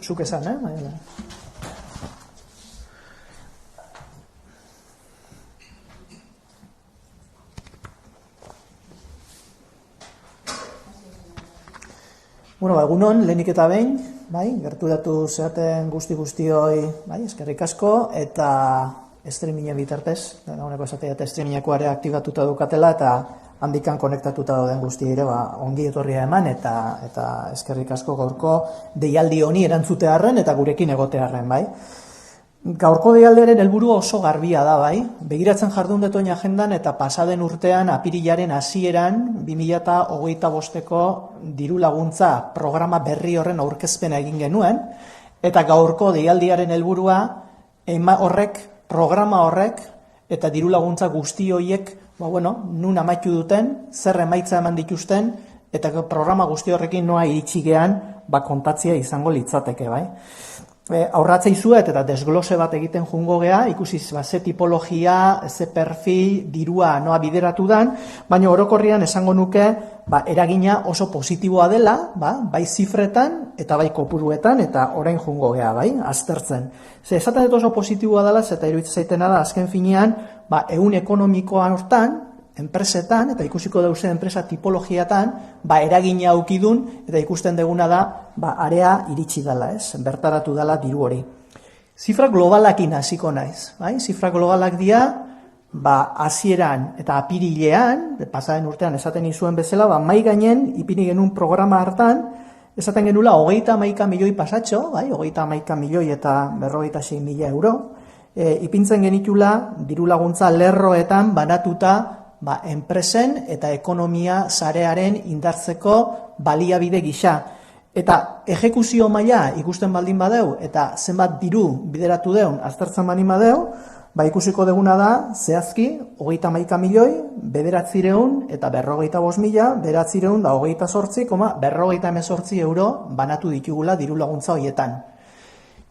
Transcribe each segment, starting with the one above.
Zuk esan, Bueno, egunon, lehenik eta behin, gerturatu zeaten guztioi, eskerrik asko, eta streamingen bitartez, dagoeneko esatea eta streamingeko ere aktibatuta dukatela, eta handikan konektatuta dauden guzti ere, ongi etorria eman, eta eskerrik asko gaurko deialdi honi erantzutearren, eta gurekin egotearren, Gaurko deialdiaren helburu oso garbia da, begiratzen jardun detoin agendan, eta pasaden urtean apirilaren hasieran 2025ko diru laguntza programa berri horren aurkezpena egin genuen, eta gaurko deialdiaren helburua programa horrek, eta diru laguntza guzti horiek, nun amaitu duten, zer emaitza eman dituzten, eta programa guzti horrekin noa iritsi gean, kontatzia izango litzateke, Aurratzei zuet eta desglose bat egiten jungo gea, ikusi ze tipologia, ze perfil, dirua noa bideratu dan, baina orokorrian esango nuke eragina oso positiboa dela, bai zifretan eta bai kopuruetan, eta orain jungo gea, aztertzen. Esaten dut oso positiboa dela, eta iruditzen zaitena da, azken finean, ehun ekonomikoan hortan, enpresetan, eta ikusiko dauzen enpresa tipologiatan, eragina aukidun, eta ikusten deguna da, area iritsi dela, bertaratu dela diru hori. Zifra globalakin hasiko naiz, zifra globalak dira, hasieran eta apirilean, pasaden urtean esaten izuen bezala, mai gainen, ipini genuen programa hartan, esaten genula, 31 milioi pasatxo, 31 milioi eta 56.000 euro, ipintzen genitula, diru laguntza lerroetan banatuta, enpresen eta ekonomia sarearen indartzeko baliabide gisa. Eta ejekuzio maila ikusten baldin badeu, eta zenbat diru bideratu deun aztertzen baldin badeu, ikusiko deguna da, zehazki, 31 milioi, 900 eta 45.000, 928,58 euro banatu ditugula diru laguntza horietan.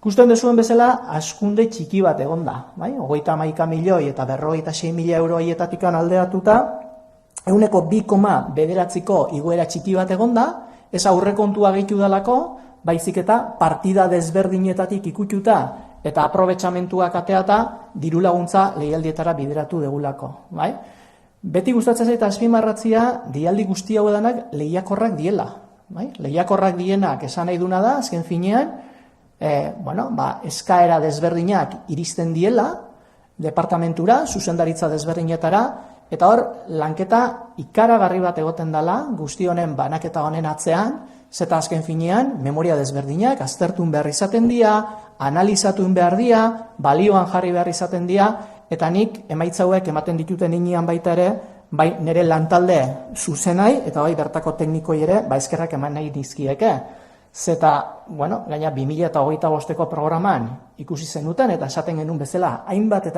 Ikusten dezuen bezala, askunde txiki bat egon da, 31 milioi eta 46.000 euro haietatikan aldeatuta, 2,9ko igoera txiki bat egon da, ez aurrekontua gehitu dalako, baizik eta partida desberdinetatik ikututa eta aprobetxamentuak ateata diru laguntza lehialdietara bideratu degulako. Beti gustatzen zaita azpimarratzia, deialdi guzti hau edanak lehiakorrak diela. Lehiakorrak dienak esan nahi duna da, azken finean, eskaera desberdinak iristen diela, departamentura, zuzendaritza desberdinetara, eta hor, lanketa ikaragarri bat egoten dela, guzti honen banaketa honen atzean, zeta azken finean, memoria desberdinak, aztertun behar izaten dira, analizatun behar dira, balioan jarri behar izaten dira, eta nik emaitzauek ematen dituten inian baita ere, bai nire lantalde zuzenai, eta bai bertako teknikoi ere, eskerrak eman nahi dizkieke. Zeta, gaina 2025ko programan ikusi zenuten, eta esaten genuen bezala, hainbat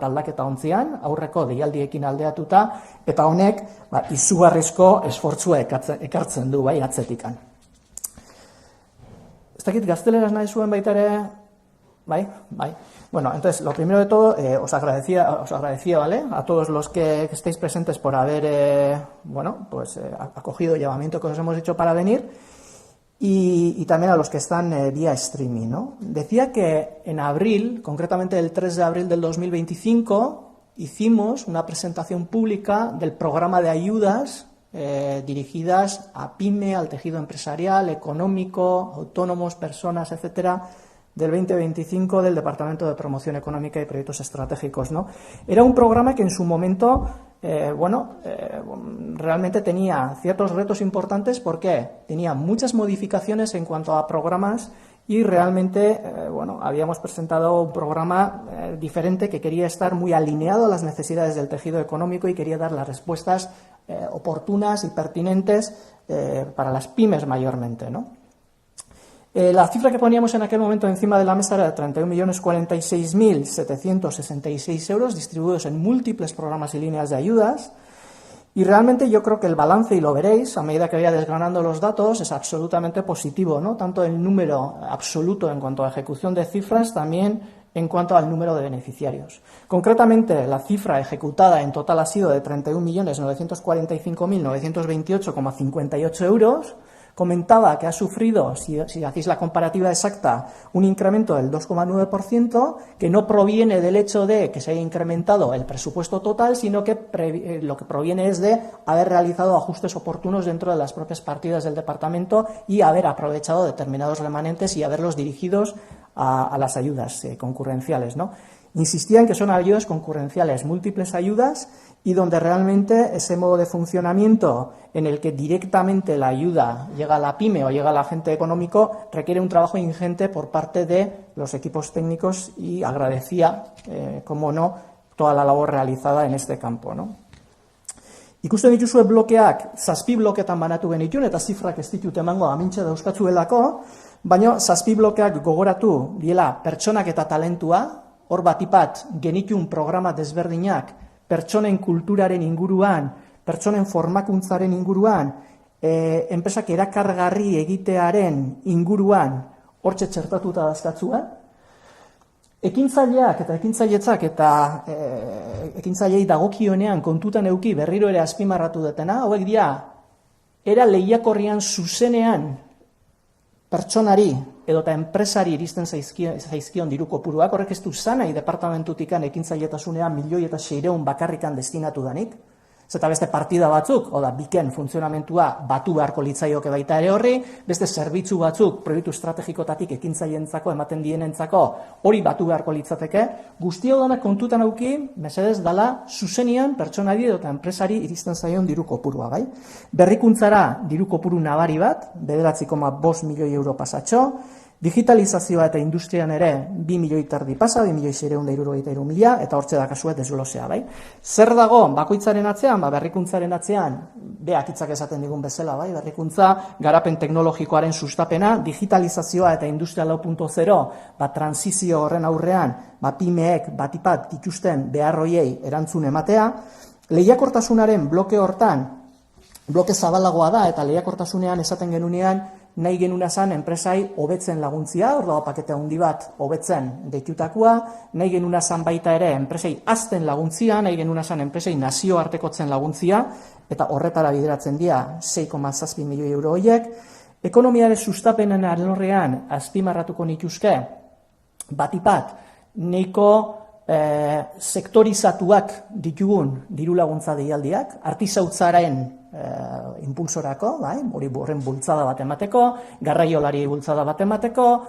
aldaketa ontzian, aurreko deialdiekin aldeatuta, eta honek izugarrizko esfortzua ekartzen du, atzetikan. Ez dakit gazteleraz nahi zuen baita ere, Bueno, entonces, lo primero de todo, os agradecía, ¿vale? A todos los que estéis presentes por haber, acogido el llamamiento que os hemos hecho para venir. Y también a los que están vía streaming, Decía que en abril, concretamente el 3 de abril del 2025, hicimos una presentación pública del programa de ayudas dirigidas a PYME, al tejido empresarial, económico, autónomos, personas, etcétera, del 2025 del Departamento de Promoción Económica y Proyectos Estratégicos, Era un programa que en su momento realmente tenía ciertos retos importantes porque tenía muchas modificaciones en cuanto a programas y realmente, habíamos presentado un programa diferente que quería estar muy alineado a las necesidades del tejido económico y quería dar las respuestas oportunas y pertinentes para las pymes mayormente, La cifra que poníamos en aquel momento encima de la mesa era de 31.046.766 euros distribuidos en múltiples programas y líneas de ayudas, y realmente yo creo que el balance, y lo veréis a medida que vaya desgranando los datos, es absolutamente positivo, Tanto el número absoluto en cuanto a ejecución de cifras, también en cuanto al número de beneficiarios. Concretamente, la cifra ejecutada en total ha sido de 31.945.928,58 euros, comentaba que ha sufrido, si hacéis la comparativa exacta, un incremento del 2,9%, que no proviene del hecho de que se haya incrementado el presupuesto total, sino que lo que proviene es de haber realizado ajustes oportunos dentro de las propias partidas del departamento y haber aprovechado determinados remanentes y haberlos dirigidos a las ayudas concurrenciales, ¿no? Insistía en que son ayudas concurrenciales, múltiples ayudas, y donde realmente ese modo de funcionamiento en el que directamente la ayuda llega a la pyme o llega al agente económico requiere un trabajo ingente por parte de los equipos técnicos, y agradecía, como no, toda la labor realizada en este campo, ¿no? Ikusten dituzue blokeak, 7 bloketan banatu genituen, eta zifrak ez ditut emango amintxe dauzkatzuelako, baina 7 blokeak gogoratu diela pertsonak eta talentua. Hor batipat genitun programa desberdinak pertsonen kulturaren inguruan, pertsonen formakuntzaren inguruan, enpresak erakargarri egitearen inguruan hortxe txertatuta dazkatzua. Ekintzaileak eta ekintzailetzak eta ekintzailei dagokionean kontutan eduki berriro ere azpimarratu detena, hauek dira, era lehiakorrian zuzenean pertsonari edota enpresari iristen zaizkion diru kopuruak, horrek ez du zanai departamentutikan ekintzailetasunea 1.600.000 bakarrikan destinatu danik, zeta beste partida batzuk, oda biken funtzionamentua batu beharko litzaioke baita ere horri, beste zerbitzu batzuk proiektu estrategikotatik ekintzailentzako ematen dienentzako hori batu beharko litzateke, guzti hau danak kontutan auki, mesedez dala zuzenian pertsonari edota enpresari iristen zaion diru kopurua, bai? Berrikuntzara diru kopuru nabari bat, 9,5 milioi euro pasatxo, digitalizazioa eta industrian ere 2 milioi terdi pasa, 2.673.000, eta hortxe dakazue desglosea, bai? Zer dago bakoitzaren atzean? Berrikuntzaren atzean, beak hitzak esaten digun bezala, bai? Berrikuntza, garapen teknologikoaren sustapena, digitalizazioa eta industria 4.0, transizio horren aurrean, pymeek batipat dituzten beharroiei erantzun ematea, lehiakortasunaren bloke hortan, bloke zabalagoa da, eta lehiakortasunean esaten genunean, nahi genuna zan enpresai hobetzen laguntzia, hor dago pakete handi bat hobetzen deitutakoa, nahi genuna zan baita ere enpresai azten laguntzia, nahi genuna zan enpresai nazioartekotzen laguntzia, eta horretara bideratzen dira 6,7 milioi euro horiek. Ekonomiaren sustapenen alorrean azpimarratuko nituzke, batipat, nahiko sektorizatuak ditugun diru laguntza deialdiak, artizautzaren impulsorako, hori horren bultzada bat emateko, garraiolari bultzada bat emateko,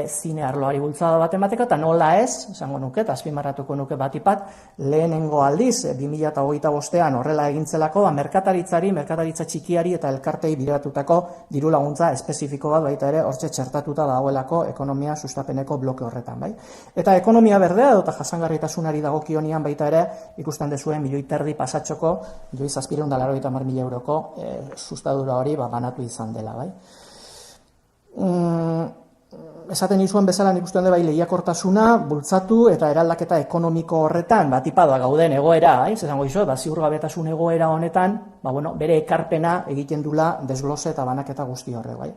zine arloari bultzada bat emateko, eta nola ez, esango nuke, eta azpimarratuko nuke batipat, lehenengo aldiz, 2025an horrela egintzelako, merkataritza txikiari eta elkartei bideratutako diru laguntza espezifiko bat baita ere hortxe txertatuta dagoelako ekonomia sustapeneko bloke horretan, bai? Eta ekonomia berdea eta jasangarritasunari dagokionian baita ere ikusten dezuen 1,5 milioi pasatxoko, 780.000 euroko sustadura hori banatu izan dela, bai? Esaten izuen bezala nik ustean bai lehiakortasuna bultzatu eta eraldaketa ekonomiko horretan, batipadoa gauden egoera, esango izo, ziurgabetasun egoera honetan, bere ekarpena egiten dula desglose eta banaketa guzti horre, bai.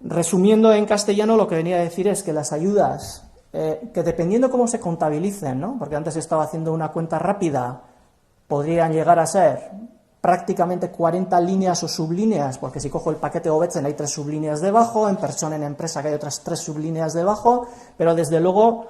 Resumiendo en castellano, lo que venía a decir es que las ayudas, que dependiendo cómo se contabilicen, ¿no? Porque antes estaba haciendo una cuenta rápida, podrían llegar a ser prácticamente 40 líneas o sublíneas, porque si cojo el paquete Hobetzen hay 3 sublíneas debajo, en persona, en empresa que hay otras 3 sublíneas debajo, pero desde luego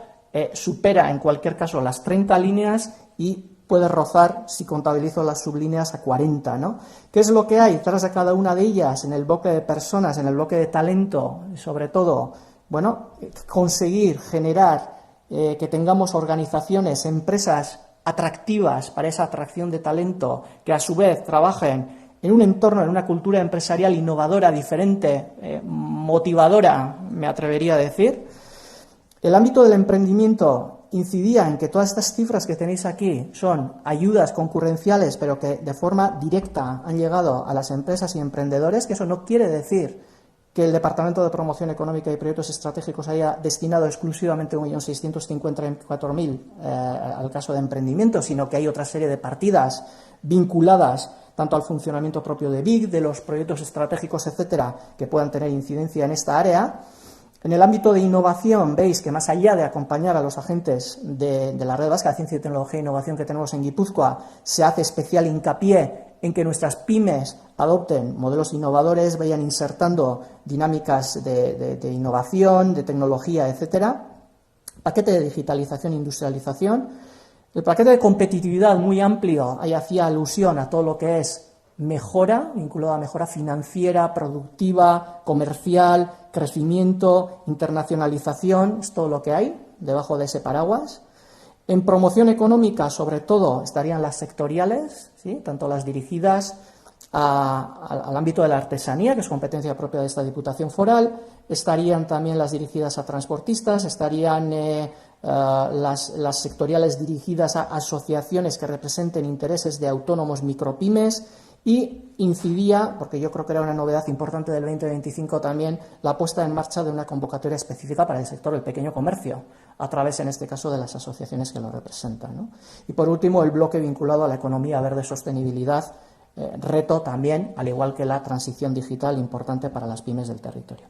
supera en cualquier caso las 30 líneas y puede rozar, si contabilizo las sublíneas, a 40, ¿no? ¿Qué es lo que hay detrás de cada una de ellas en el bloque de personas, en el bloque de talento, sobre todo? Bueno, conseguir generar que tengamos organizaciones, empresas atractivas para esa atracción de talento, que a su vez trabajen en un entorno, en una cultura empresarial innovadora, diferente, motivadora, me atrevería a decir. El ámbito del emprendimiento incidía en que todas estas cifras que tenéis aquí son ayudas concurrenciales, pero que de forma directa han llegado a las empresas y emprendedores, que eso no quiere decir que el Departamento de Promoción Económica y Proyectos Estratégicos haya destinado exclusivamente 1.654.000 al caso de emprendimiento, sino que hay otra serie de partidas vinculadas tanto al funcionamiento propio de BIC, de los proyectos estratégicos, etcétera, que puedan tener incidencia en esta área. En el ámbito de innovación, veis que más allá de acompañar a los agentes de la Red Vasca de Ciencia y Tecnología e Innovación que tenemos en Guipúzcoa, se hace especial hincapié en que nuestras pymes adopten modelos innovadores, vayan insertando dinámicas de innovación, de tecnología, etcétera. Paquete de digitalización e industrialización. El paquete de competitividad muy amplio, ahí hacía alusión a todo lo que es mejora, vinculado a mejora financiera, productiva, comercial, crecimiento, internacionalización, es todo lo que hay debajo de ese paraguas. En promoción económica, sobre todo, estarían las sectoriales, ¿sí? Tanto las dirigidas al ámbito de la artesanía, que es competencia propia de esta Diputación Foral, estarían también las dirigidas a transportistas, estarían las sectoriales dirigidas a asociaciones que representen intereses de autónomos micropymes, y incidía, porque yo creo que era una novedad importante del 2025 también, la puesta en marcha de una convocatoria específica para el sector del pequeño comercio, a través, en este caso, de las asociaciones que lo representan, ¿no? Y por último, el bloque vinculado a la economía verde sostenibilidad, reto también, al igual que la transición digital, importante para las pymes del territorio.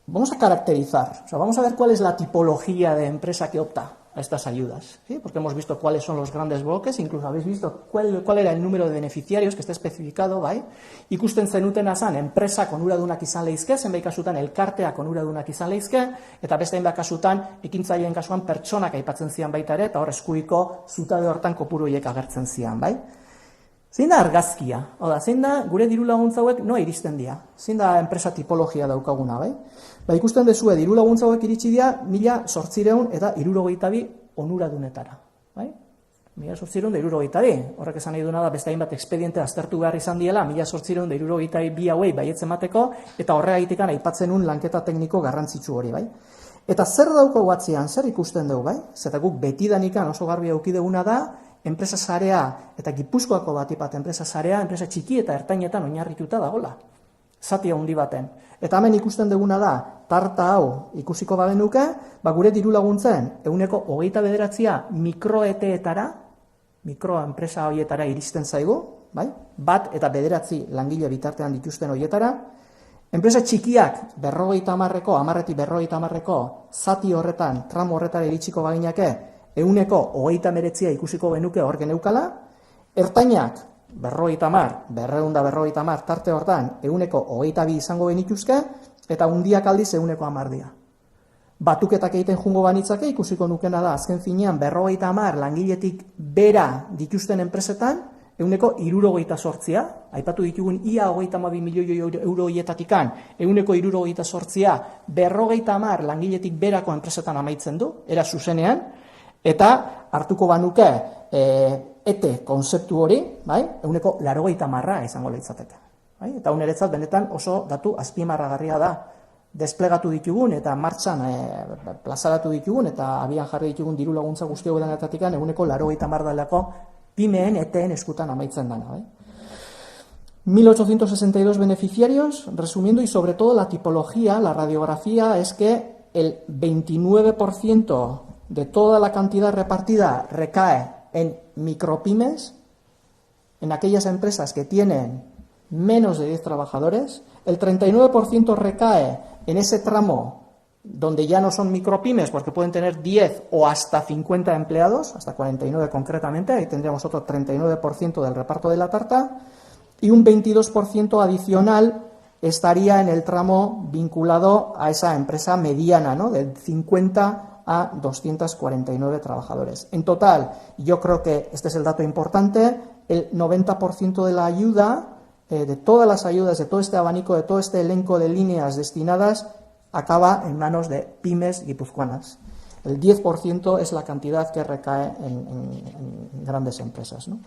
Vamos a caracterizar, o sea, vamos a ver cuál es la tipología de empresa que opta a estas ayudas, ¿sí? Porque hemos visto cuáles son los grandes bloques, incluso habéis visto cuál era el número de beneficiarios que está especificado, bai? Ikusten zenutena zen enpresa onuradunak izan leizke, zenbait kasutan elkarteak onuradunak izan leizke, eta beste hainbat kasutan ekintzaileen kasuan pertsonak aipatzen zian baita ere, eta hor eskuiko zutabe hortan kopuru horiek agertzen zian, bai? Zein da argazkia? Oda, zein da gure diru laguntza hauek noa iristen dira? Zein da enpresa tipologia daukaguna, bai? Ba, ikusten dezue, diru laguntza hauek iritsi dira 1872 onuradunetara, bai? 1872, horrek esan nahi duena da beste hainbat expediente aztertu behar izan diela 1872 hauei baietz emateko, eta horregaitikan aipatzen un lanketa tekniko garrantzitsu hori, bai? Eta zer daukagu atzean, zer ikusten dugu, bai? Zeta guk betidanikan oso garbi eduki duguna da, enpresa sarea eta Gipuzkoako batipat enpresa sarea, enpresa txiki eta ertainetan oinarrituta dagola. Zati handi baten. Eta hemen ikusten duguna da, tarta hau ikusiko bagenuke, ba gure diru laguntzen 29% mikroeteetara, mikroenpresa horietara iristen zaigu, bai? 1 eta 9 langile bitartean dituzten horietara. Enpresa txikiak 50-eko, 10-50-eko zati horretan, tramo horretara iritsiko baginake, 129 ikusiko genuke hor geneukala, ertainak 250 tarte hortan 122 izango benituzke, eta hundiak aldiz 110. Batuketak egiten jungo banitzake, ikusiko nukena da, azken finean 50 langiletik bera dituzten enpresetan, 168, aipatu ditugun ia 22 milioi euro horietatikan, 168 50 langiletik berako enpresetan amaitzen du, era zuzenean, eta hartuko banuke ete konzeptu hori, bai? 180 izango litzateke. Bai? Eta niretzat benetan oso datu azpimarragarria da. Desplegatu ditugun eta martxan plazaratu ditugun eta abian jarri ditugun diru laguntza guzti hauenetatikan 180 delako pimeen eteen eskutan amaitzen dana. Bai? 1862 beneficiarios, resumiendo, y sobre todo la tipología, la radiografía, es que el 29% de toda la cantidad repartida recae en micropymes, en aquellas empresas que tienen menos de 10 trabajadores, el 39% recae en ese tramo donde ya no son micropymes, porque pueden tener 10 o hasta 50 empleados, hasta 49 concretamente, ahí tendríamos otro 39% del reparto de la tarta, y un 22% adicional estaría en el tramo vinculado a esa empresa mediana, ¿no? De 50 a 249 trabajadores. En total, yo creo que este es el dato importante, el 90% de la ayuda, de todas las ayudas, de todo este abanico, de todo este elenco de líneas destinadas, acaba en manos de pymes guipuzcoanas. El 10% es la cantidad que recae en grandes empresas, ¿no?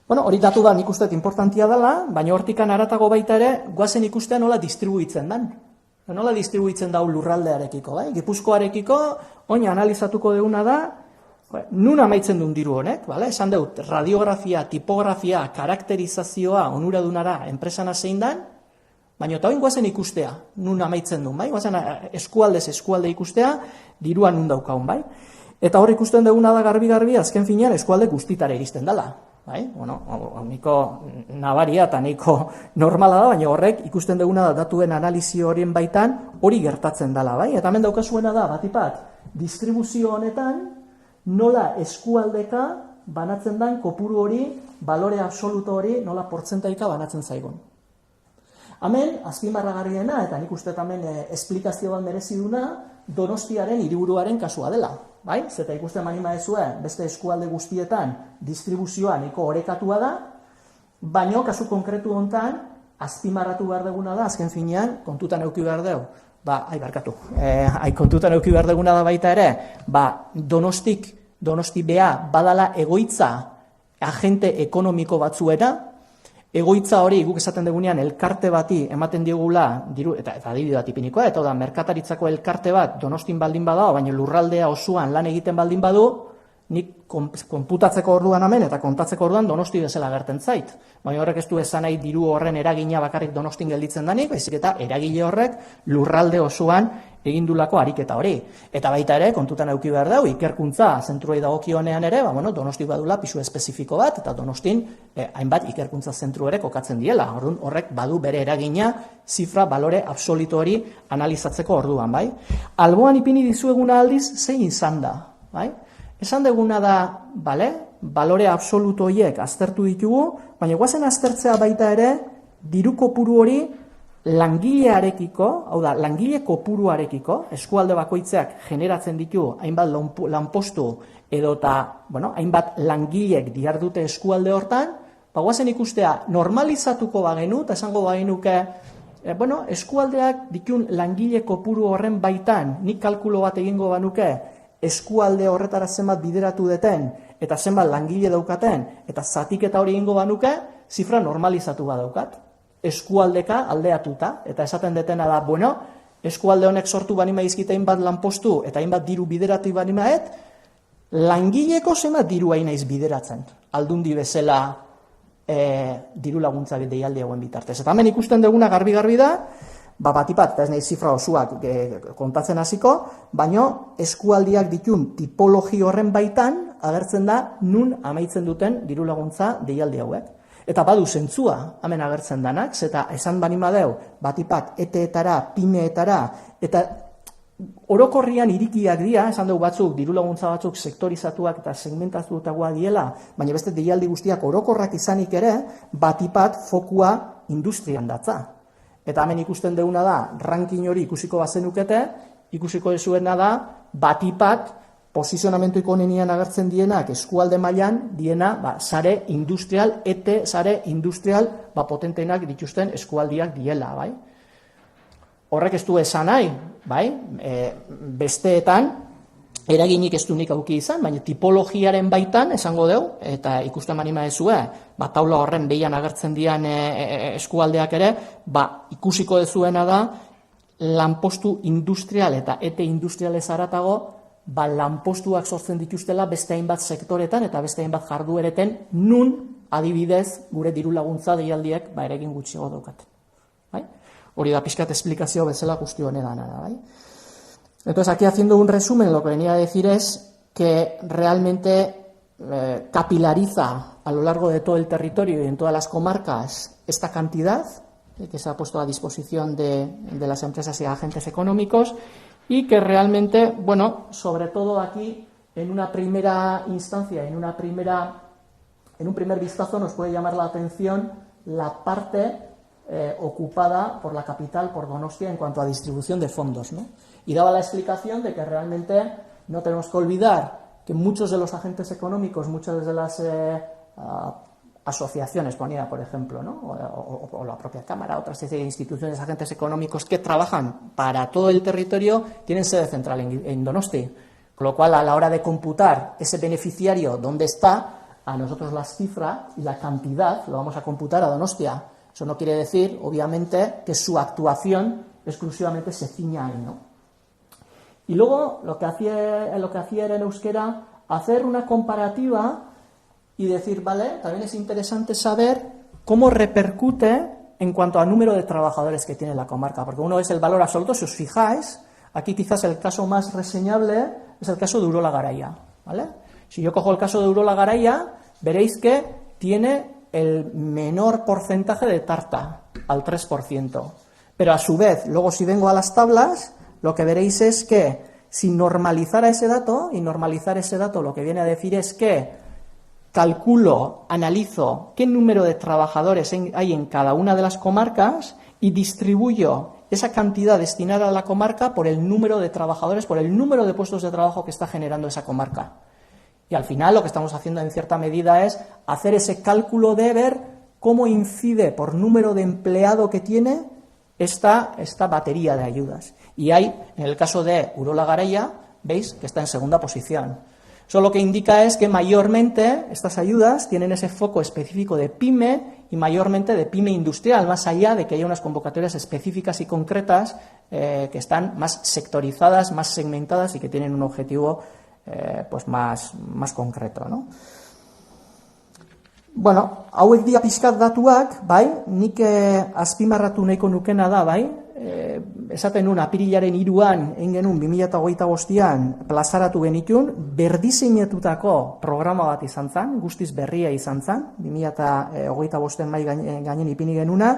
Bueno, hori datu da nik uste importantia dela, baina hortikan haratago baita ere, guazen ikustea nola distribuitzen dan. Nola distribuitzen dau lurraldearekiko, bai? Gipuzkoarekiko, oina analizatuko duguna da, nun amaitzen duen diru honek, bale? Esan dut, radiografia, tipografia, karakterizazioa, onuradunara, enpresana zein dan, baina eta oin guazen ikustea, nun amaitzen duen, bai? Guazen eskualdez eskualde ikustea, dirua nun daukaun, bai? Eta hor ikusten duguna da garbi-garbi, azken finean eskualde guztitara iristen dela. Bai? Bueno, niko nabaria eta niko normala da, baina horrek ikusten duguna da datuen analizi horien baitan hori gertatzen dela, bai? Eta hemen daukazuena da, batipat, distribuzio honetan nola eskualdeka banatzen den kopuru hori, balore absoluto hori, nola portzentaika banatzen zaigun. Hemen, azpimarragarriena, eta nik uste hemen esplikazio bat merezi duna, Donostiaren hiriburuaren kasua dela. Bai? Zeta ikusten manima ezue, beste eskualde guztietan distribuzioa nahiko orekatua da, baino kasu konkretu hontan, azpimarratu behar duguna da, azken finean, kontutan eduki behar dugu. Kontutan eduki behar duguna da baita ere, Donosti bea badala egoitza agente ekonomiko batzuera, egoitza hori guk esaten dugunean elkarte bati ematen diogula, eta adibide bat ipinikoa, eta da merkataritzako elkarte bat Donostin baldin badao, baina lurraldea osoan lan egiten baldin badu, nik konputatzeko orduan hemen eta kontatzeko orduan Donosti bezala gerten zait. Baina horrek ez du esan nahi diru horren eragina bakarrik Donostin gelditzen danik, baizik eta eragile horrek lurralde osoan egindulako ariketa hori. Eta baita ere, kontutan eduki behar dugu, ikerkuntza zentruei dagokionean ere, Donosti badula pisu espezifiko bat, eta Donostin hainbat ikerkuntza zentru ere kokatzen diela. Horrek badu bere eragina, zifra, balore absoluto hori analizatzeko orduan, bai? Alboan ipini dizueguna aldiz, zein izan da, bai? Esan deguna da, balore absoluto horiek aztertu ditugu, baina guazen aztertzea baita ere, diru kopuru hori langilearekiko, hau da, langile kopuruarekiko, eskualde bakoitzeak generatzen ditu hainbat lanpostu edota, hainbat langilek dihardute eskualde hortan, guazen ikustea normalizatuko bagenu, eta esango bagenuke, eskualdeak ditun langile kopuru horren baitan, nik kalkulo bat egingo banuke, eskualde horretara zenbat bideratu deten, eta zenbat langile daukaten, eta zatiketa hori egingo banuke, zifra normalizatu badaukat. Eskualdeka aldeatuta, eta esaten detena da, eskualde honek sortu banima izkita hainbat lanpostu, eta hainbat diru bideratu banimaet, langileko zenbat diru hainaiz bideratzen, aldundi bezala diru laguntza deialdi hauen bitartez. Eta hemen ikusten duguna garbi-garbi da, batipat, eta ez nahi zifra osoak kontatzen hasiko, baino eskualdiak ditun tipologi horren baitan agertzen da nun amaitzen duten diru laguntza deialdi hauek. Eta badu zentzua hemen agertzen danak, eta esan banima deu, batipat, eteetara, pimeetara, eta orokorrian irikiak dira, esan dugu batzuk, diru laguntza batzuk sektorizatuak eta segmentatuagoa diela, baina beste deialdi guztiak orokorrak izanik ere, batipat fokua industrian datza. Eta hemen ikusten duguna da, ranking hori ikusiko bazenukete, ikusiko dezuena da, batipat, posizionamentu ikonenian agertzen dienak eskualde mailan diena, sare industrial, sare industrial, potenteenak dituzten eskualdiak diela, bai? Horrek ez du esan nahi, bai? Besteetan, eraginik ez du nik auki izan, baina tipologiaren baitan esango dugu, eta ikusten manima ezue, taula horren behian agertzen dian eskualdeak ere, ikusiko dezuena da, lanpostu industrial eta industrialez haratago, lanpostuak sortzen dituztela beste hainbat sektoretan eta beste hainbat jarduereten nun adibidez gure diru laguntza deialdiek eragin gutxiago daukat. Hori da pixkat esplikazio bezala guzti honetan. Entonces aquí haciendo un resumen lo que venía a decir es que realmente capilariza a lo largo de todo el territorio y en todas las comarcas esta cantidad que se ha puesto a disposición de las empresas y agentes económicos y que realmente, sobre todo aquí, en una primera instancia, en un primer vistazo nos puede llamar la atención la parte ocupada por la capital, por Donostia, en cuanto a distribución de fondos, ¿no? Y daba la explicación de que realmente no tenemos que olvidar que muchos de los agentes económicos, muchas de las asociaciones, ponía por ejemplo, ¿no? o la propia Cámara, otras instituciones, agentes económicos que trabajan para todo el territorio, tienen sede central en Donosti. Con lo cual, a la hora de computar ese beneficiario, dónde está, a nosotros la cifra y la cantidad lo vamos a computar a Donostia. Eso no quiere decir, obviamente, que su actuación exclusivamente se ciña ahí, ¿no? Y luego, lo que hacía era en euskera, hacer una comparativa y decir, vale, también es interesante saber cómo repercute en cuanto al número de trabajadores que tiene la comarca, porque uno es el valor absoluto, si os fijáis, aquí quizás el caso más reseñable es el caso de Urola Garaia, ¿vale? Si yo cojo el caso de Urola Garaia, veréis que tiene el menor porcentaje de tarta, al 3%, pero a su vez, luego si vengo a las tablas, lo que veréis es que si normalizara ese dato, y normalizar ese dato lo que viene a decir es que calculo, analizo qué número de trabajadores hay en cada una de las comarcas y distribuyo esa cantidad destinada a la comarca por el número de trabajadores, por el número de puestos de trabajo que está generando esa comarca. Y al final lo que estamos haciendo en cierta medida es hacer ese cálculo de ver cómo incide por número de empleado que tiene esta batería de ayudas. Y hay, en el caso de Urola Garaia, veis que está en segunda posición. Eso lo que indica es que mayormente estas ayudas tienen ese foco específico de pyme y mayormente de pyme industrial, más allá de que haya unas convocatorias específicas y concretas que están más sectorizadas, más segmentadas y que tienen un objetivo pues más concreto, ¿no? Bueno, hauek dira pixkat datuak, bai, nik azpimarratu nahiko nukena da, bai, esaten nuen apirilaren 3an egin genuen 2025an plazaratu genitun, berdiseinatutako programa bat izan zen, guztiz berria izan zen, 2025 mai gainen ipini genuna,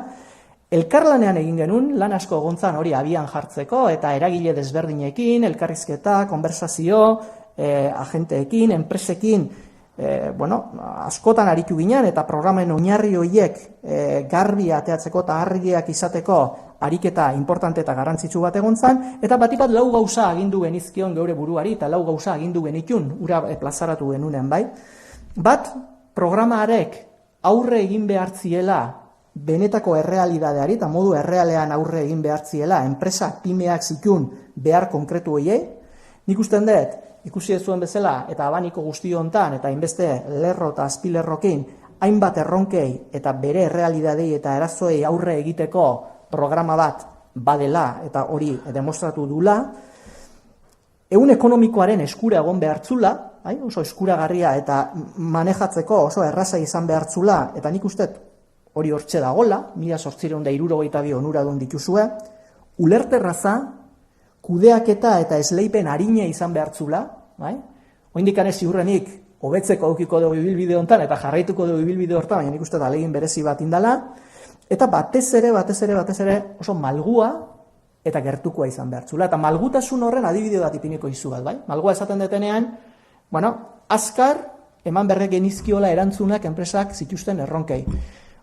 elkarlanean egin genuen, lan asko egontzan hori abian jartzeko, eta eragile desberdinekin, elkarrizketa, konversazio, agenteekin, enpresekin, askotan aritu ginen eta programen oinarri horiek garbi ateatzeko eta argiak izateko ariketa importante eta garrantzitsu bat egon zen, eta batipat 4 gauza agindu genizkion geure buruari, eta 4 gauza agindu genitun, ura plazaratu genunen, bai. Bat, programaarek aurre egin behartziela benetako errealidadeari, eta modu errealean aurre egin behartziela, enpresak, pymeak zitun behar konkretu horiei. Nik usten dut, ikusi ez zuen bezala, eta abaniko guztio hontan, eta hainbeste lerro eta azpilerrokin, hainbat erronkei eta bere errealidadei eta erazoei aurre egiteko programa bat badela, eta hori demostratu dula, ehun ekonomikoaren eskura egon behartzula, oso eskuragarria eta manejatzeko oso erraza izan behartzula, eta nik uste hori hortxe dagola, 1862 onuradun dituzue, ulerterraza, kudeaketa eta esleipen arine izan behartzula, bai? Oindikan ez ziurrenik hobetzeko aukiko dugu ibilbide hontan eta jarraituko dugu ibilbide hortan, baina nik uste da ahalegin berezi bat indala, eta batez ere oso malgua eta gertukoa izan behartzula. Eta malgutasun horren adibide bat ipiniko izu bat, bai? Malgua esaten detenean, azkar eman berrek genizkiola erantzunak enpresak zituzten erronkei.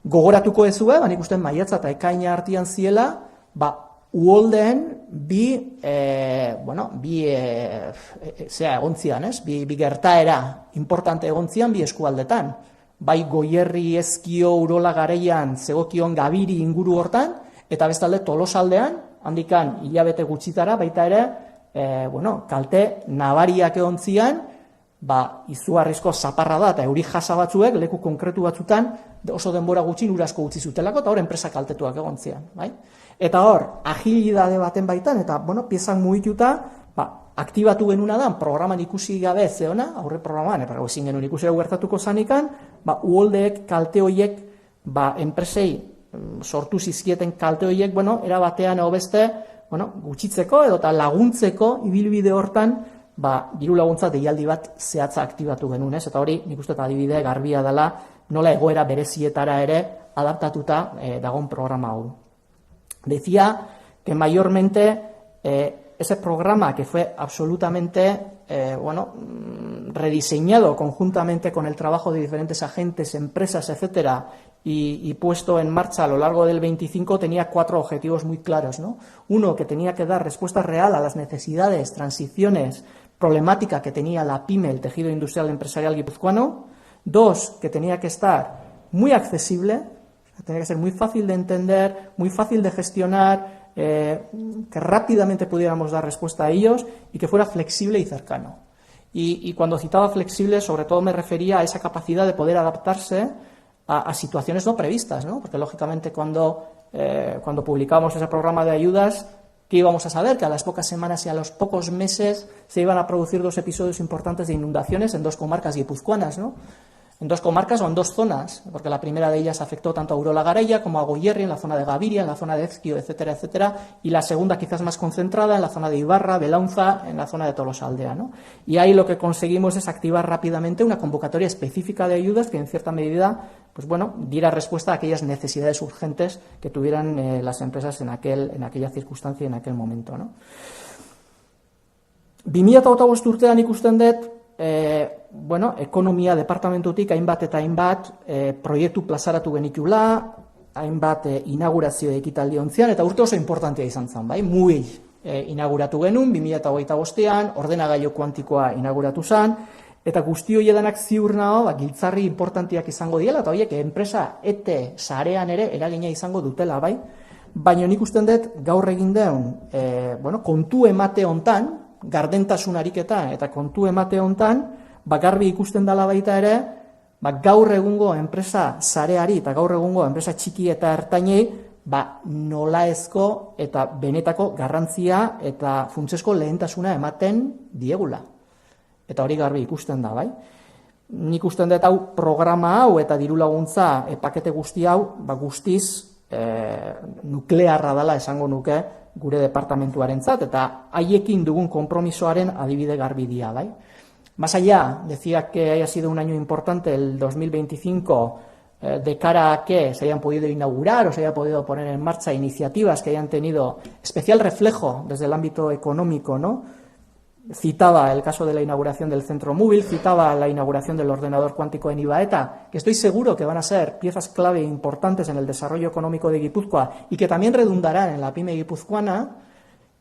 Gogoratuko ezue, nik uste maiatza eta ekaina artean ziela, uholdeen bi gertaera importante egontzian bi eskualdetan. Bai Goierri, Ezkio, Urola Garaian zegokion Gabiri inguru hortan, eta bestalde Tolosaldean, handikan hilabete gutxitara, baita ere, kalte nabariak egontzian, izugarrizko zaparra da, eta euri jasa batzuek, leku konkretu batzutan, oso denbora gutxin urasko utzi zutelako, eta hor enpresa kaltetuak egontzian, bai? Eta hor, agilidade baten baitan, eta, piezak mugituta, aktibatu genuna da, programan ikusi gabe zeona, aurre programan, ezin genuen ikusi gertatuko zanikan, uholdeek kalte horiek, enpresei sortu zizkieten kalte horiek, era batean edo beste, gutxitzeko edo eta laguntzeko ibilbide hortan, diru laguntza deialdi bat zehatza aktibatu genuen, ez? Eta hori, nik uste eta adibide garbia dela, nola egoera berezietara ere adaptatuta dagoen programa hau. Decía que mayormente ese programa que fue absolutamente rediseñado conjuntamente con el trabajo de diferentes agentes, empresas, etcétera, y puesto en marcha a lo largo del 25 tenía 4 objetivos muy claros, ¿no? Uno, que tenía que dar respuesta real a las necesidades, transiciones, problemática que tenía la pyme, el tejido industrial empresarial guipuzcoano. 2, que tenía que estar muy accesible, tenía que ser muy fácil de entender, muy fácil de gestionar, que rápidamente pudiéramos dar respuesta a ellos y que fuera flexible y cercano. Y cuando citaba flexible, sobre todo me refería a esa capacidad de poder adaptarse a situaciones no previstas, ¿no? Porque lógicamente cuando publicábamos ese programa de ayudas, ¿qué íbamos a saber? Que a las pocas semanas y a los pocos meses se iban a producir 2 episodios importantes de inundaciones en 2 comarcas guipuzcoanas, ¿no? En 2 comarcas o en 2 zonas, porque la primera de ellas afectó tanto a Urola Garaia como a Goierri, en la zona de Gaviria, en la zona de Ezkio, etcétera, etcétera, y la segunda quizás más concentrada en la zona de Ibarra, Belaunza, en la zona de Tolosaldea, ¿no? Y ahí lo que conseguimos es activar rápidamente una convocatoria específica de ayudas que en cierta medida, diera respuesta a aquellas necesidades urgentes que tuvieran las empresas en aquella circunstancia y en aquel momento, ¿no? 2025 urtean ikusten dut, ekonomia departamentutik hainbat eta hainbat proiektu plazaratu genitula, hainbat inaugurazio ekitaldi ontzian, eta urte oso importantea izan zen, bai? MUI inauguratu genuen, 2025an, ordenagailu kuantikoa inauguratu zen, eta guzti horiedanak ziur nago, giltzarri importantiak izango diela, eta horiek enpresa ete sarean ere eragina izango dutela, bai? Baina nik usten dut gaur egin deun, kontu emate hontan, gardentasun ariketa eta kontu emate hontan, garbi ikusten dela baita ere, gaur egungo enpresa sareari eta gaur egungo enpresa txiki eta ertainei, nolaezko eta benetako garrantzia eta funtsesko lehentasuna ematen diegula. Eta hori garbi ikusten da, bai? Nik usten dut hau programa hau eta diru laguntza pakete guzti hau, guztiz nuklearra dela esango nuke gure departamentuarentzat eta haiekin dugun konpromisoaren adibide garbi dia, bai? Más allá, decía que haya sido un año importante el 2025 de cara a que se hayan podido inaugurar o se haya podido poner en marcha iniciativas que hayan tenido especial reflejo desde el ámbito económico, ¿no? Citaba el caso de la inauguración del centro móvil, citaba la inauguración del ordenador cuántico en Ibaeta, que estoy seguro que van a ser piezas clave importantes en el desarrollo económico de Guipúzcoa y que también redundarán en la pyme guipuzcoana,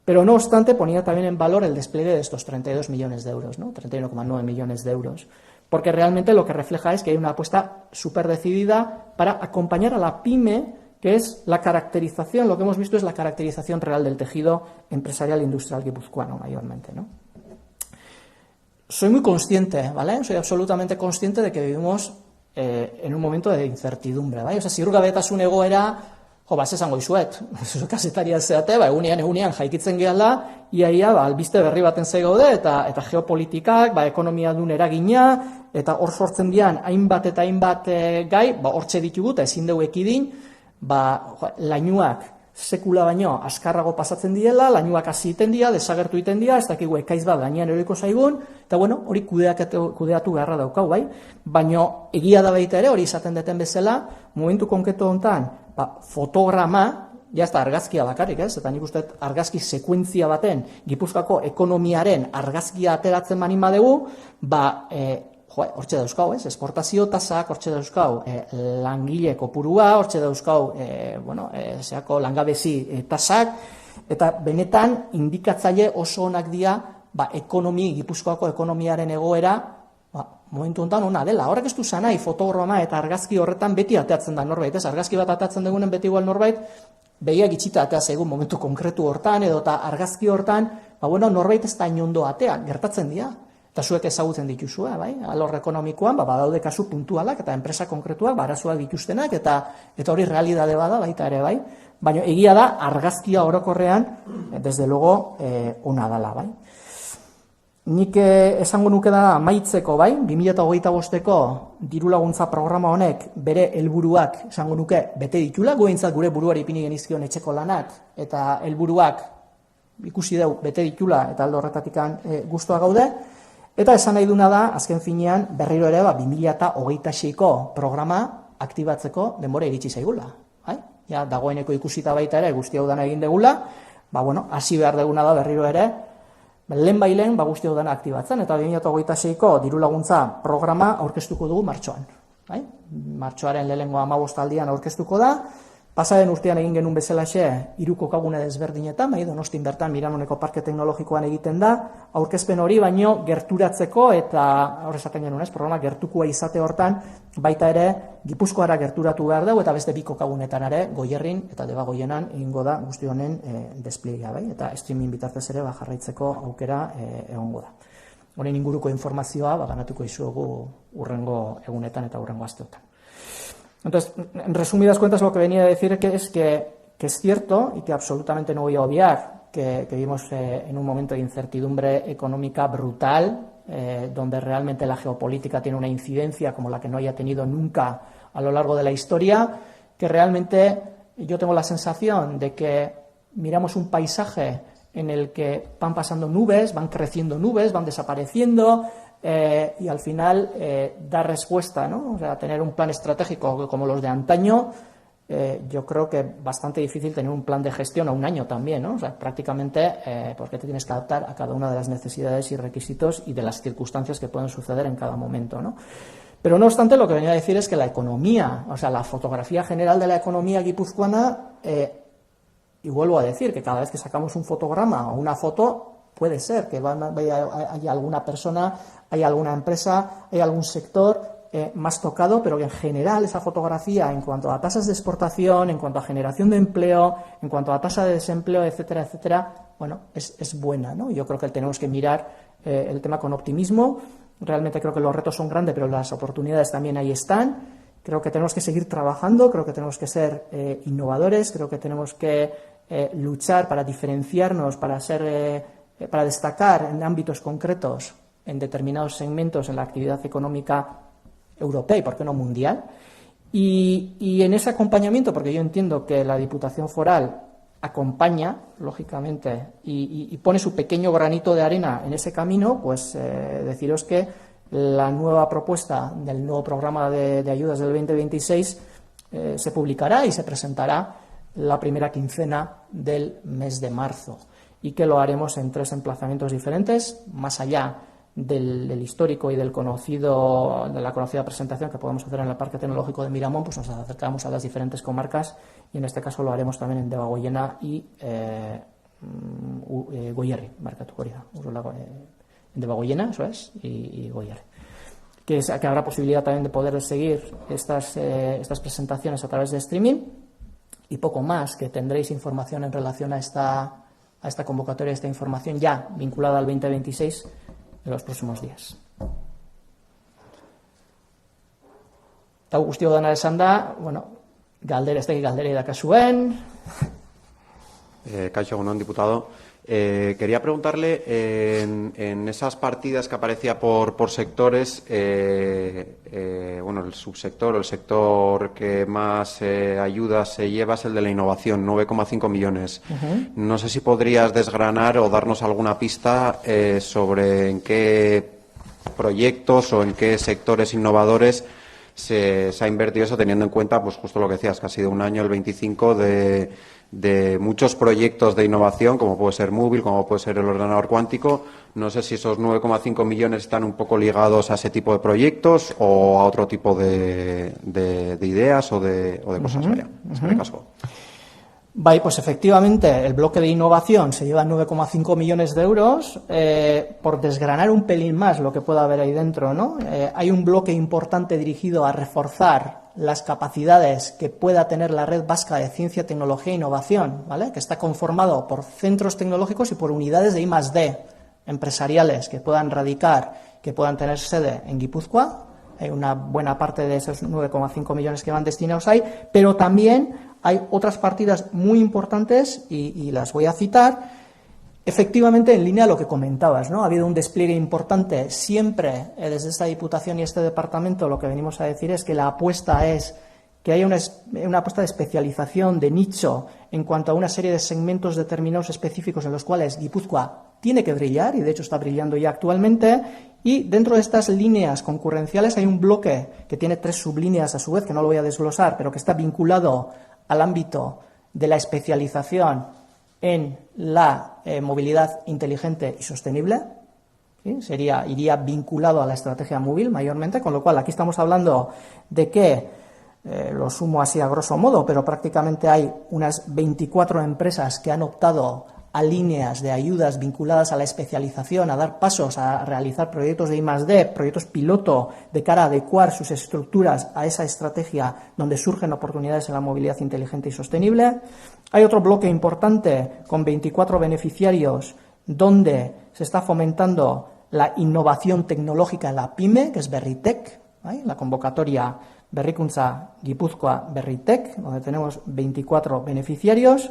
pero no obstante ponía también en valor el despliegue de estos 32 millones de euros, ¿no? 31,9 millones de euros, porque realmente lo que refleja es que hay una apuesta súper decidida para acompañar a la pyme, que es la caracterización, lo que hemos visto es la caracterización real del tejido empresarial e industrial guipuzcoano mayormente, ¿no? Soy muy consciente, ¿vale? Soy absolutamente consciente de que vivimos en un momento de incertidumbre, ¿vale? Ziurgabetasun egoera, esango izuet, kasetaria zeate, egunean jaikitzen gehala, iaia, albiste berri baten gaude eta geopolitikak, ekonomia dun eragina, eta hor sortzen dian hainbat eta hainbat gai, hortxe ditugu eta ezin dugu ekidin, lainuak sekula baino azkarrago pasatzen diela, lainuak hasi iten dira, desagertu iten dira, ez dakigu ekaiz bat gainean eroriko zaigun, eta hori kudeatu beharra daukau, bai? Baina egia da baita ere, hori izaten deten bezala, momentu konkretu honetan, fotograma, jazta argazkia bakarrik, ez? Eta nik uste argazki sekuentzia baten, Gipuzkoako ekonomiaren argazkia ateratzen manin badegu, hortxe dauzkau, ez? Esportazio tasak, hortxe dauzkau langile kopurua, hortxe dauzkau zeako langabezi tasak, eta benetan indikatzaile oso onak dira Gipuzkoako ekonomiaren egoera momentu honetan ona dela. Horrek ez du zanai fotograma eta argazki horretan beti ateatzen da norbait, ez? Argazki bat ateatzen dugunen beti igual norbait, begiak itxita atea zaigun momentu konkretu hortan, edo eta argazki hortan, norbait ez da inondo atea, gertatzen dira. Eta zuek ezagutzen dituzue, bai? Alor ekonomikoan, badaude kasu puntualak eta enpresa konkretuak arazoak dituztenak eta hori realidade bada baita ere, bai? Baina egia da argazkia orokorrean, desde luego, ona dela, bai? Nik esango nuke da amaitzeko, bai? 2025eko diru laguntza programa honek bere helburuak esango nuke bete ditula, goentzat gure buruari ipini genizkion etxeko lanak eta helburuak ikusi dugu bete ditula eta aldo horretatikan gustua gaude. Eta esan nahi duna da, azken finean, berriro ere 2026ko programa aktibatzeko denbora iritsi zaigula. Ja, dagoeneko ikusita baita ere guzti hau dana egin degula, hasi behar deguna da berriro ere, lehen bailen guzti hau dana aktibatzen, eta 2026ko diru laguntza programa aurkeztuko dugu martxoan. Martxoaren lehenengo 15 aldian aurkeztuko da, pasaren urtean egin genuen bezalaxe 3 kokagune desberdinetan, Donostin bertan Miranoneko Parke Teknologikoan egiten da, aurkezpen hori baino gerturatzeko eta hor esaten genuen, programa gertukoa izate hortan, baita ere Gipuzkoara gerturatu behar dugu eta beste 2 kokagunetan ere Goierrin eta Debagoienan egingo da guzti honen despliega, bai? Eta streaming bitartez ere jarraitzeko aukera egongo da. Honen inguruko informazioa ganatuko izuegu urrengo egunetan eta urrengo asteotan. Entonces, en resumidas cuentas, lo que venía a decir es que es cierto y que absolutamente no voy a obviar que vivimos en un momento de incertidumbre económica brutal, donde realmente la geopolítica tiene una incidencia como la que no haya tenido nunca a lo largo de la historia, que realmente yo tengo la sensación de que miramos un paisaje en el que van pasando nubes, van creciendo nubes, van desapareciendo, y al final dar respuesta, ¿no? O sea, tener un plan estratégico como los de antaño yo creo que bastante difícil tener un plan de gestión a un año también, ¿no? O sea, prácticamente porque te tienes que adaptar a cada una de las necesidades y requisitos y de las circunstancias que pueden suceder en cada momento, ¿no? Pero no obstante, lo que venía a decir es que la economía, o sea, la fotografía general de la economía guipuzcoana, y vuelvo a decir que cada vez que sacamos un fotograma o una foto, puede ser que haya alguna persona, haya alguna empresa, haya algún sector más tocado, pero que en general esa fotografía, en cuanto a tasas de exportación, en cuanto a generación de empleo, en cuanto a tasa de desempleo, etcétera, etcétera, bueno, es buena, ¿no? Yo creo que tenemos que mirar el tema con optimismo. Realmente creo que los retos son grandes, pero las oportunidades también ahí están. Creo que tenemos que seguir trabajando, creo que tenemos que ser innovadores, creo que tenemos que luchar para diferenciarnos, para destacar en ámbitos concretos, en determinados segmentos en la actividad económica europea y, por qué no, mundial. Y en ese acompañamiento, porque yo entiendo que la Diputación Foral acompaña, lógicamente, y pone su pequeño granito de arena en ese camino, pues deciros que la nueva propuesta del nuevo programa de ayudas del 2026 se publicará y se presentará la primera quincena del mes de marzo, y que lo haremos en 3 emplazamientos diferentes, más allá del histórico y de la conocida presentación que podemos hacer en el Parque Tecnológico de Miramón. Pues nos acercamos a las diferentes comarcas, y en este caso lo haremos también en Debagoiena y Goierri, marca tu corrida, en Debagoiena, eso es, y Goierri. Que habrá posibilidad también de poder seguir estas presentaciones a través de streaming, y poco más, que tendréis información en relación a esta convocatoria, esta información ya vinculada al 2026 en los próximos días. Eta guztio dana esan da, bueno, galdera dakazuen. Kaixo, egun on, diputado. Quería preguntarle, en esas partidas que aparecía por sectores, bueno, el subsector o el sector que más ayudas se lleva es el de la innovación, 9,5 millones. No sé si podrías desgranar o darnos alguna pista sobre en qué proyectos o en qué sectores innovadores se ha invertido eso, teniendo en cuenta, pues justo lo que decías, que ha sido un año, el 25, de muchos proyectos de innovación, como puede ser Móvil, como puede ser el ordenador cuántico. No sé si esos 9,5 millones están un poco ligados a ese tipo de proyectos o a otro tipo de ideas o de cosas. Vaya, Vale, pues efectivamente el bloque de innovación se lleva 9,5 millones de euros. Por desgranar un pelín más lo que pueda haber ahí dentro, ¿no? Hay un bloque importante dirigido a reforzar las capacidades que pueda tener la Red Vasca de Ciencia, Tecnología e Innovación, ¿vale? Que está conformado por centros tecnológicos y por unidades de I+D empresariales que puedan radicar, que puedan tener sede en Guipúzcoa. Hay una buena parte de esos 9,5 millones que van destinados ahí, pero también hay otras partidas muy importantes y las voy a citar. Efectivamente, en línea a lo que comentabas, ¿no? Ha habido un despliegue importante siempre desde esta Diputación y este Departamento. Lo que venimos a decir es que la apuesta es que haya una apuesta de especialización, de nicho, en cuanto a una serie de segmentos determinados específicos en los cuales Guipúzcoa tiene que brillar, y de hecho está brillando ya actualmente. Y dentro de estas líneas concurrenciales hay un bloque que tiene 3 sublíneas a su vez, que no lo voy a desglosar, pero que está vinculado al ámbito de la especialización en la movilidad inteligente y sostenible. ¿Sí? Iría vinculado a la estrategia móvil mayormente, con lo cual aquí estamos hablando de que, lo sumo así a grosso modo, pero prácticamente hay unas 24 empresas que han optado a líneas de ayudas vinculadas a la especialización, a dar pasos, a realizar proyectos de I+D, proyectos piloto de cara a adecuar sus estructuras a esa estrategia donde surgen oportunidades en la movilidad inteligente y sostenible. Hay otro bloque importante con 24 beneficiarios donde se está fomentando la innovación tecnológica en la PYME, que es Berritec, ¿vale? La convocatoria Berrikuntza Gipuzkoa Berritec, donde tenemos 24 beneficiarios.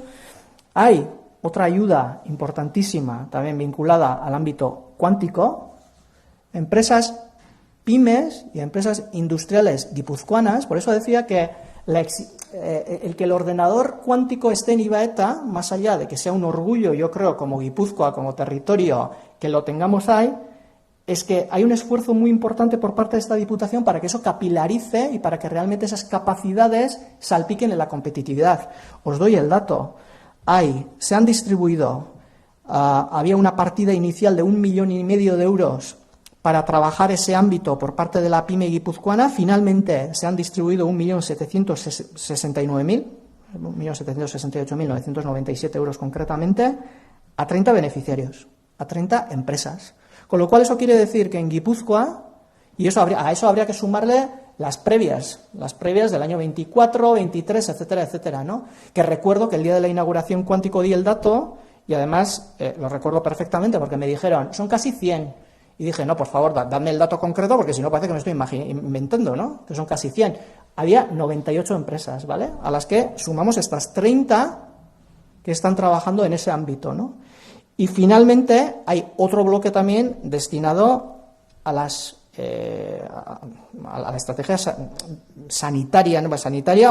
Hay otra ayuda importantísima, también vinculada al ámbito cuántico, empresas pymes y empresas industriales guipuzcoanas. Por eso decía que el que el ordenador cuántico esté en Ibaeta, más allá de que sea un orgullo, yo creo, como Guipúzcoa, como territorio, que lo tengamos ahí, es que hay un esfuerzo muy importante por parte de esta Diputación para que eso capilarice y para que realmente esas capacidades salpiquen en la competitividad. Os doy el dato. Se han distribuido, había una partida inicial de 1,5 millones de euros para trabajar ese ámbito por parte de la PYME guipuzcoana. Finalmente se han distribuido 1.768.997 euros concretamente, a 30 beneficiarios, a 30 empresas. Con lo cual eso quiere decir que en Guipúzcoa, y a eso habría que sumarle las previas del año 24, 23, etcétera, etcétera, ¿no? Que recuerdo que el día de la inauguración Cuántico di el dato, y además lo recuerdo perfectamente porque me dijeron, son casi 100. Y dije, no, por favor, dadme el dato concreto porque si no parece que me estoy inventando, ¿no? Que son casi 100. Había 98 empresas, ¿vale? A las que sumamos estas 30 que están trabajando en ese ámbito, ¿no? Y finalmente hay otro bloque también destinado a la estrategia sanitaria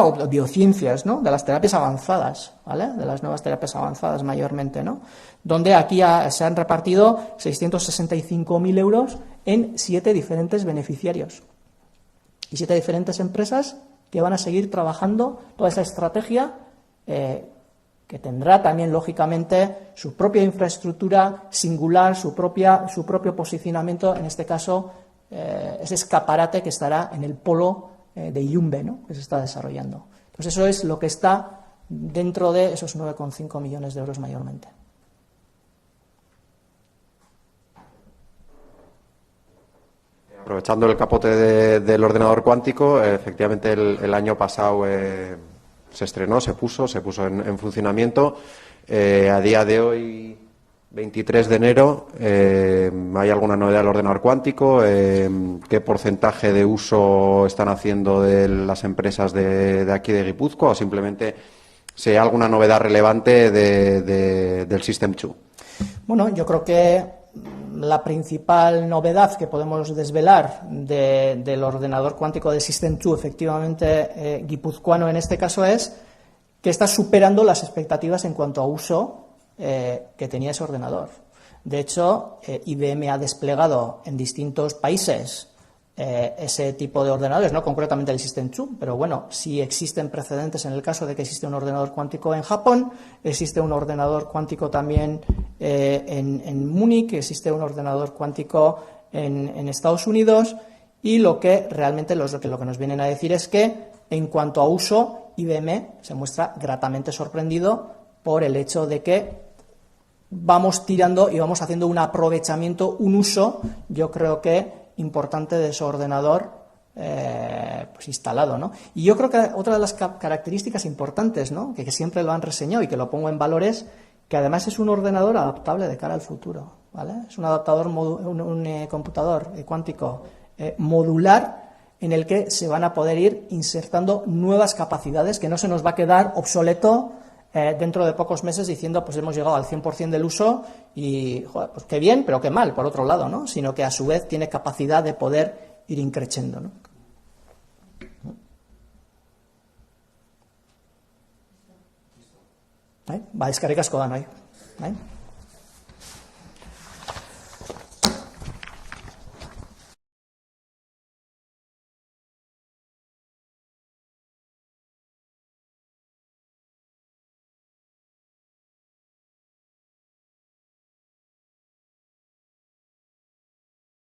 o biociencias, ¿no? De las terapias avanzadas, ¿vale? De las nuevas terapias avanzadas mayormente, ¿no? Donde aquí se han repartido 665.000 euros en 7 diferentes beneficiarios y 7 diferentes empresas que van a seguir trabajando toda esa estrategia que tendrá también, lógicamente, su propia infraestructura singular, su propio posicionamiento, en este caso, ese escaparate que estará en el polo de Iyumbe, ¿no? Que se está desarrollando. Pues eso es lo que está dentro de esos 9,5 millones de euros mayormente. Aprovechando el capote del ordenador cuántico, efectivamente el año pasado se estrenó, se puso en funcionamiento. A día de hoy, 23 de enero, ¿hay alguna novedad del ordenador cuántico? ¿Qué porcentaje de uso están haciendo de las empresas de aquí de Guipúzcoa? ¿O simplemente si hay alguna novedad relevante del System 2? Bueno, yo creo que la principal novedad que podemos desvelar del ordenador cuántico de System 2, efectivamente guipuzcoano en este caso, es que está superando las expectativas en cuanto a uso que tenía ese ordenador. De hecho, IBM ha desplegado en distintos países ese tipo de ordenadores, no concretamente el System 2, pero bueno, sí existen precedentes en el caso de que existe un ordenador cuántico en Japón, existe un ordenador cuántico también en Múnich, existe un ordenador cuántico en Estados Unidos, y lo que realmente lo que nos vienen a decir es que en cuanto a uso, IBM se muestra gratamente sorprendido por el hecho de que vamos tirando y vamos haciendo un aprovechamiento, un uso, yo creo que importante de su ordenador pues instalado, ¿no? Y yo creo que otra de las características importantes, ¿no? que siempre lo han reseñado y que lo pongo en valor, es que además es un ordenador adaptable de cara al futuro, ¿vale? Es un adaptador, un computador cuántico modular, en el que se van a poder ir insertando nuevas capacidades, que no se nos va a quedar obsoleto dentro de pocos meses diciendo pues hemos llegado al 100% del uso y joder, pues qué bien, pero qué mal, por otro lado, ¿no? Sino que a su vez tiene capacidad de poder ir increciendo, ¿no? Eskerrik asko da,